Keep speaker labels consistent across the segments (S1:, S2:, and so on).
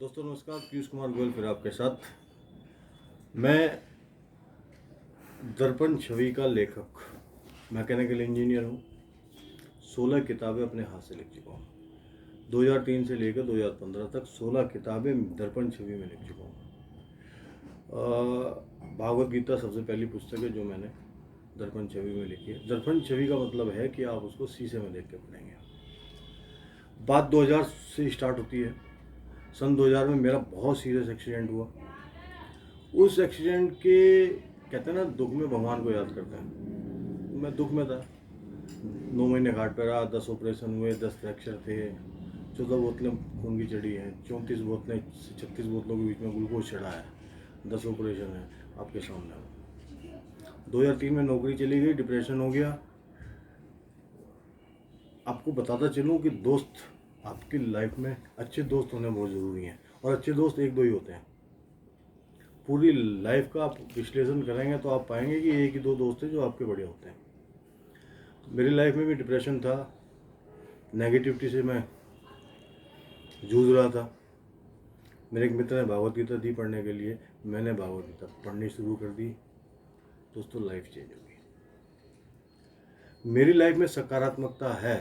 S1: दोस्तों नमस्कार, पीयूष कुमार गोयल फिर आपके साथ। मैं दर्पण छवि का लेखक, मैकेनिकल इंजीनियर हूँ। 16 किताबें अपने हाथ से लिख चुका हूँ। 2003 से लेकर 2015 तक 16 किताबें दर्पण छवि में लिख चुका हूँ। भागवत गीता सबसे पहली पुस्तक है जो मैंने दर्पण छवि में लिखी है। दर्पण छवि का मतलब है कि आप उसको शीशे में देख के पढ़ेंगे। बात 2000 से स्टार्ट होती है। सन 2000 में मेरा बहुत सीरियस एक्सीडेंट हुआ। उस एक्सीडेंट के कहते हैं ना, दुख में भगवान को याद करते हैं। मैं दुख में था। 9 महीने घाट पर रहा, 10 ऑपरेशन हुए, 10 फ्रैक्चर थे, 14 बोतलें खून की चढ़ी हैं, 34 बोतलें 36 बोतलों के बीच में ग्लूकोज चढ़ा है, 10 ऑपरेशन है आपके सामने। 2003 में नौकरी चली गई, डिप्रेशन हो गया। आपको बताता चलूँ कि दोस्त आपकी लाइफ में, अच्छे दोस्त होने बहुत ज़रूरी हैं। और अच्छे दोस्त एक दो ही होते हैं। पूरी लाइफ का आप विश्लेषण करेंगे तो आप पाएंगे कि एक ही दो दोस्त हैं जो आपके बढ़िया होते हैं। तो मेरी लाइफ में भी डिप्रेशन था, नेगेटिविटी से मैं जूझ रहा था। मेरे एक मित्र ने भागवत गीता दी पढ़ने के लिए, मैंने भागवत गीता पढ़नी शुरू कर दी। दोस्तों लाइफ चेंज हो गई। मेरी लाइफ में सकारात्मकता है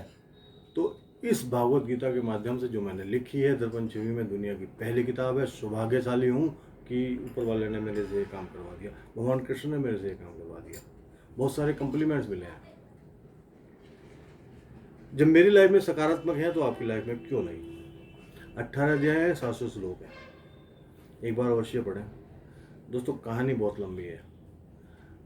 S1: तो इस भागवत गीता के माध्यम से जो मैंने लिखी है, दर्पण छवि में दुनिया की पहली किताब है। सौभाग्यशाली हूँ कि ऊपर वाले ने मेरे से ये काम करवा दिया, भगवान कृष्ण ने मेरे से ये काम करवा दिया। बहुत सारे कम्प्लीमेंट्स मिले हैं। जब मेरी लाइफ में सकारात्मक है तो आपकी लाइफ में क्यों नहीं। 18 अध्याय है, 700 श्लोक है, एक बार अवश्य पढ़ें। दोस्तों कहानी बहुत लंबी है।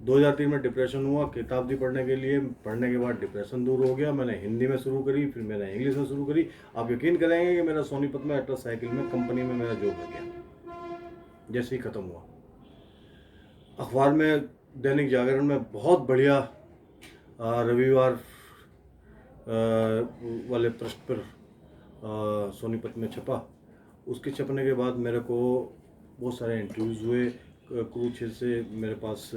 S1: 2003 में डिप्रेशन हुआ, किताब दी पढ़ने के लिए। पढ़ने के बाद डिप्रेशन दूर हो गया। मैंने हिंदी में शुरू करी, फिर मैंने इंग्लिश में शुरू करी। आप यकीन करेंगे कि मेरा सोनीपत में एटलस साइकिल में कंपनी में मेरा जॉब लग गया जैसे ही ख़त्म हुआ। अखबार में, दैनिक जागरण में बहुत बढ़िया रविवार वाले पृष्ठ पर सोनीपत में छपा। उसके छपने के बाद मेरे को बहुत सारे इंटरव्यूज़ हुए। कुरुक्षेत्र से मेरे पास,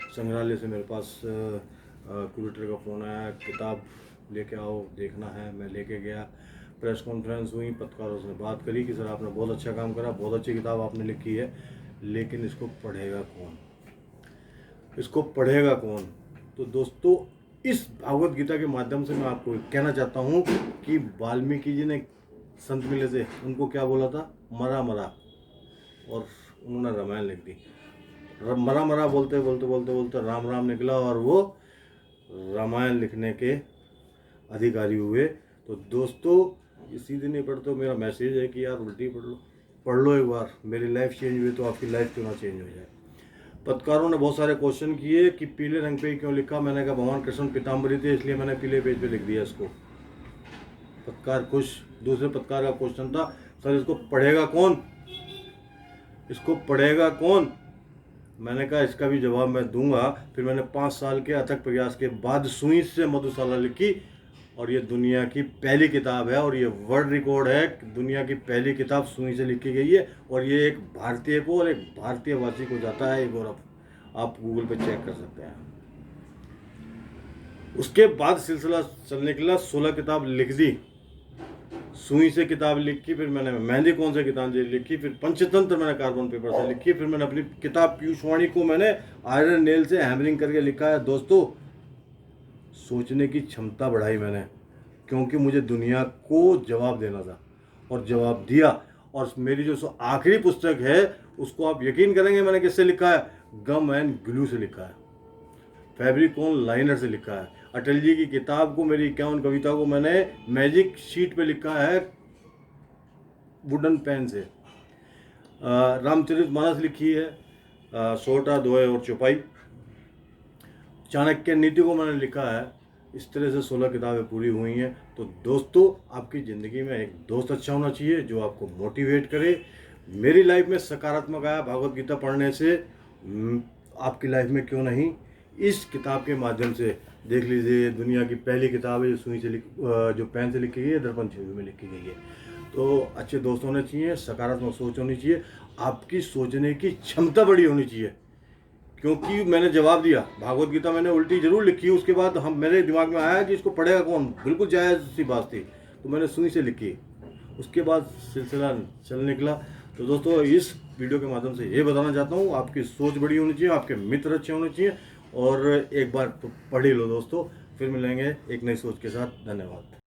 S1: संग्रहालय से मेरे पास क्यूरेटर का फ़ोन आया, किताब लेके आओ, देखना है। मैं लेके गया। प्रेस कॉन्फ्रेंस हुई, पत्रकारों से बात करी कि सर आपने बहुत अच्छा काम करा, बहुत अच्छी किताब आपने लिखी है, लेकिन इसको पढ़ेगा कौन, इसको पढ़ेगा कौन। तो दोस्तों इस भागवत गीता के माध्यम से मैं आपको कहना चाहता हूँ कि वाल्मीकि जी ने संत मिले थे, उनको क्या बोला था, मरा मरा, और उन्होंने रामायण लिख दी। मरा मरा बोलते बोलते बोलते बोलते राम राम निकला और वो रामायण लिखने के अधिकारी हुए। तो दोस्तों इसी दिन ही पढ़ते हो। मेरा मैसेज है कि यार उल्टी पढ़ लो एक बार। मेरी लाइफ चेंज हुई तो आपकी लाइफ क्यों ना चेंज हो जाए। पत्रकारों ने बहुत सारे क्वेश्चन किए कि पीले रंग पे क्यों लिखा। मैंने कहा भगवान कृष्ण पीताम्बरी थे इसलिए मैंने पीले पेज पे लिख दिया इसको। पत्रकार खुश। दूसरे पत्रकार का क्वेश्चन था, सर इसको पढ़ेगा कौन, इसको पढ़ेगा कौन। मैंने कहा इसका भी जवाब मैं दूंगा। फिर मैंने 5 साल के अथक प्रयास के बाद सुई से मधुशाला लिखी, और ये दुनिया की पहली किताब है और ये वर्ल्ड रिकॉर्ड है। दुनिया की पहली किताब सुई से लिखी गई है और ये एक भारतीय को और एक भारतीय वासी को जाता है ये गौरव। आप गूगल पे चेक कर सकते हैं। उसके बाद सिलसिला चल निकला। 16 किताब लिख दी, सुई से किताब लिखी, फिर मैंने मेहंदी कौन से किताब लिखी, फिर पंचतंत्र मैंने कार्बन पेपर से लिखी, फिर मैंने अपनी किताब पीयूषवाणी को मैंने आयरन नेल से हैमरिंग करके लिखा है। दोस्तों सोचने की क्षमता बढ़ाई मैंने, क्योंकि मुझे दुनिया को जवाब देना था और जवाब दिया। और मेरी जो आखिरी पुस्तक है उसको आप यकीन करेंगे मैंने किससे लिखा है, गम एंड ग्लू से लिखा है, फैब्रिकॉन लाइनर से लिखा है। अटल जी की किताब को, मेरी 51 कविता को मैंने मैजिक शीट पे लिखा है वुडन पेन से। रामचरितमानस लिखी है, सोटा दोहे और चौपाई। चाणक्य नीति को मैंने लिखा है। इस तरह से 16 किताबें पूरी हुई हैं। तो दोस्तों आपकी ज़िंदगी में एक दोस्त अच्छा होना चाहिए जो आपको मोटिवेट करे। मेरी लाइफ में सकारात्मक आया भागवत गीता पढ़ने से, आपकी लाइफ में क्यों नहीं। इस किताब के माध्यम से देख लीजिए, दुनिया की पहली किताब है जो सुई से जो पेन से लिखी गई है, दर्पण छवि में लिखी गई है। तो अच्छे दोस्त होने चाहिए, सकारात्मक सोच होनी चाहिए, आपकी सोचने की क्षमता बड़ी होनी चाहिए। क्योंकि मैंने जवाब दिया, भागवत गीता मैंने उल्टी जरूर लिखी, उसके बाद मेरे दिमाग में आया कि इसको पढ़ेगा कौन, बिल्कुल जायज़ सी बात थी, तो मैंने सुई से लिखी उसके बाद सिलसिला चल निकला। तो दोस्तों इस वीडियो के माध्यम से ये बताना चाहता हूँ, आपकी सोच बड़ी होनी चाहिए, आपके मित्र अच्छे होने चाहिए, और एक बार तो पढ़ ही लो दोस्तों। फिर मिलेंगे एक नई सोच के साथ। धन्यवाद।